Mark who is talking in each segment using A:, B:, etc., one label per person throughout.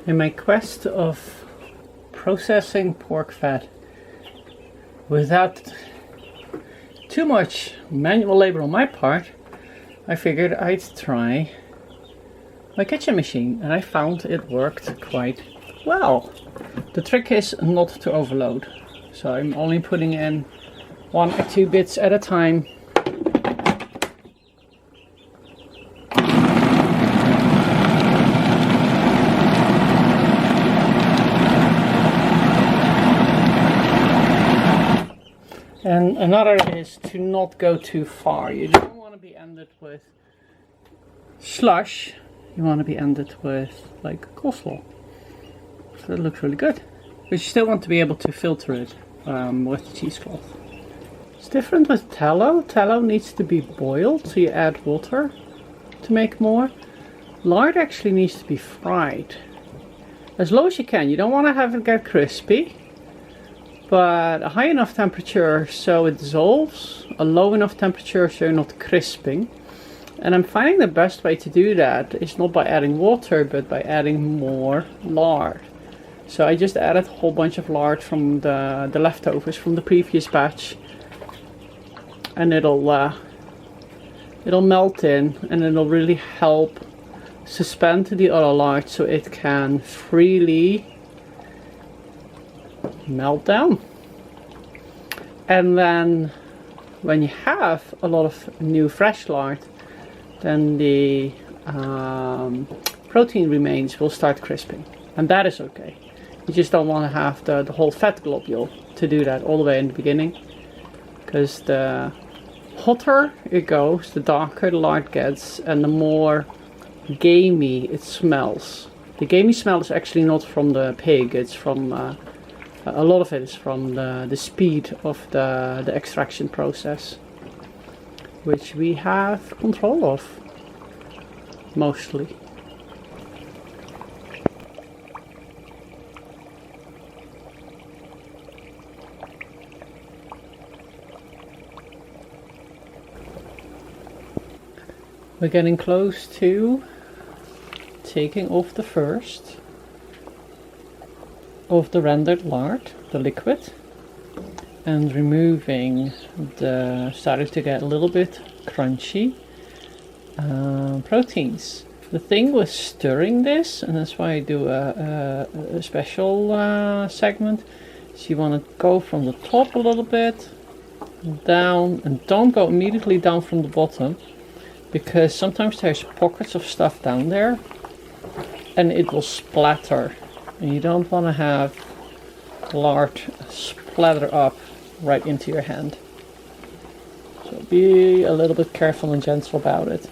A: In my quest of processing pork fat without too much manual labor on my part, I figured I'd try my kitchen machine, and I found it worked quite well. The trick is not to overload, so I'm only putting in 1 or 2 bits at a time. And another is to not go too far. You don't want to be ended with slush. You want to be ended with like coleslaw. So that looks really good. But you still want to be able to filter it with the cheesecloth. It's different with tallow. Tallow needs to be boiled, so you add water to make more. Lard actually needs to be fried. As low as you can. You don't want to have it get crispy, but a high enough temperature so it dissolves, a low enough temperature so you're not crisping. And I'm finding the best way to do that is not by adding water, but by adding more lard. So I just added a whole bunch of lard from the leftovers from the previous batch, and it'll melt in, and it'll really help suspend the other lard so it can freely melt down. And then when you have a lot of new fresh lard, then the protein remains will start crisping, and that is okay. You just don't want to have the whole fat globule to do that all the way in the beginning, because the hotter it goes, the darker the lard gets, and the more gamey it smells. The gamey smell is actually not from the pig, it's from a lot of it is from the speed of the extraction process, which we have control of mostly. We're getting close to taking off the first of the rendered lard, the liquid, and removing the starting to get a little bit crunchy proteins. The thing with stirring this, and that's why I do a special segment, is you want to go from the top a little bit down, and don't go immediately down from the bottom, because sometimes there's pockets of stuff down there and it will splatter, and you don't want to have lard splatter up right into your hand. So be a little bit careful and gentle about it.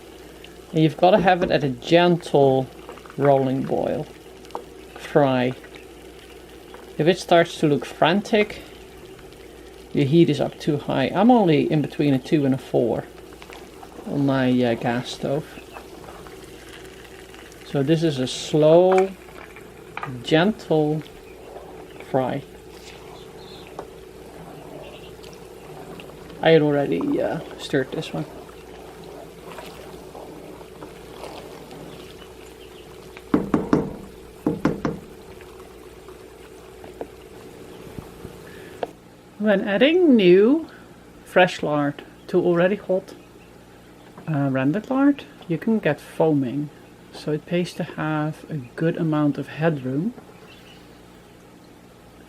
A: And you've got to have it at a gentle rolling boil. Fry. If it starts to look frantic, your heat is up too high. I'm only in between a 2 and a 4 on my gas stove. So this is a slow, gentle fry. I had already stirred this one. When adding new fresh lard to already hot rendered lard, you can get foaming. So it pays to have a good amount of headroom,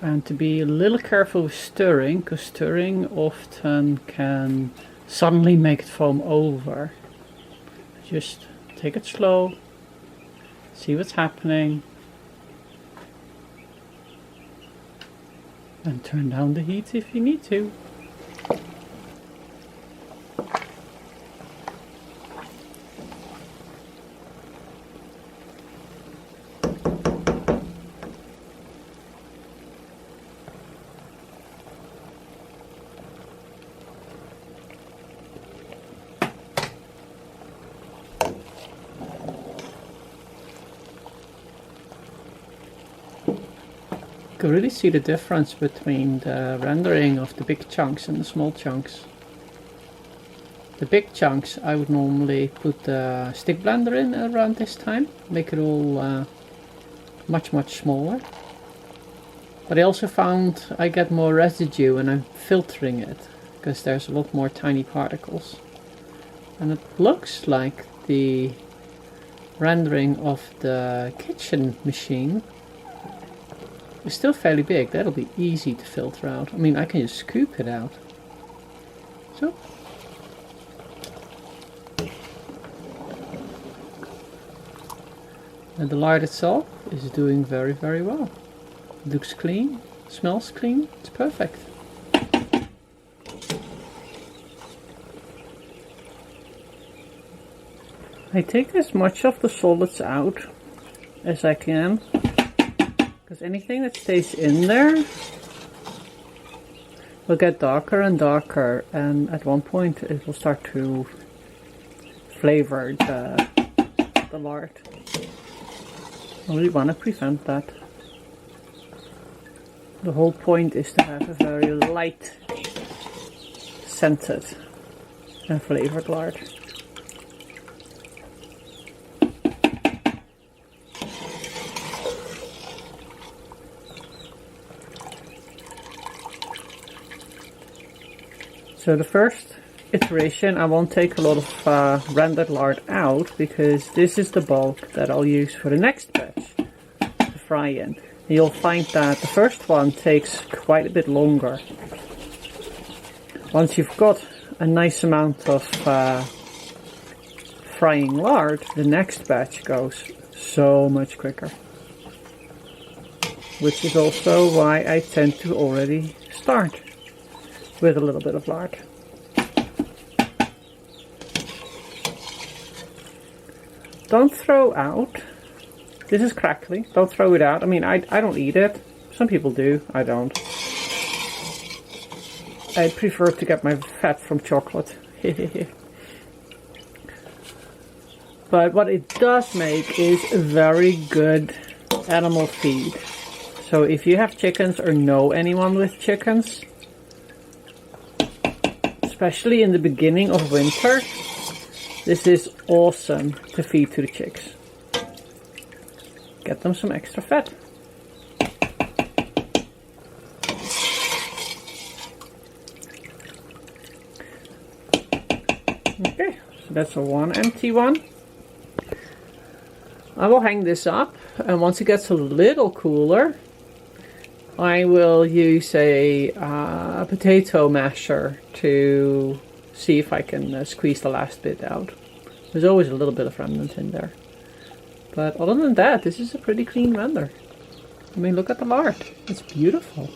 A: and to be a little careful with stirring, because stirring often can suddenly make it foam over. Just take it slow, see what's happening, and turn down the heat if you need to. You can really see the difference between the rendering of the big chunks and the small chunks. The big chunks I would normally put the stick blender in around this time, make it all much smaller. But I also found I get more residue when I'm filtering it, because there's a lot more tiny particles. And it looks like the rendering of the kitchen machine is still fairly big. That'll be easy to filter out. I mean, I can just scoop it out. So. And the lard itself is doing very, very well. It looks clean, smells clean, it's perfect. I take as much of the solids out as I can, because anything that stays in there will get darker and darker, and at one point it will start to flavor the lard. I really want to prevent that. The whole point is to have a very light scented and flavored lard. So the first iteration, I won't take a lot of rendered lard out, because this is the bulk that I'll use for the next batch to fry in. And you'll find that the first one takes quite a bit longer. Once you've got a nice amount of frying lard, the next batch goes so much quicker. Which is also why I tend to already start with a little bit of lard. Don't throw out. This is crackly. Don't throw it out. I mean, I don't eat it. Some people do. I don't. I prefer to get my fat from chocolate. But what it does make is very good animal feed. So if you have chickens or know anyone with chickens, especially in the beginning of winter, this is awesome to feed to the chicks. Get them some extra fat. Okay, so that's a one empty one. I will hang this up, and once it gets a little cooler, I will use a potato masher to see if I can squeeze the last bit out. There's always a little bit of remnant in there. But other than that, this is a pretty clean render. I mean, look at the lard. It's beautiful.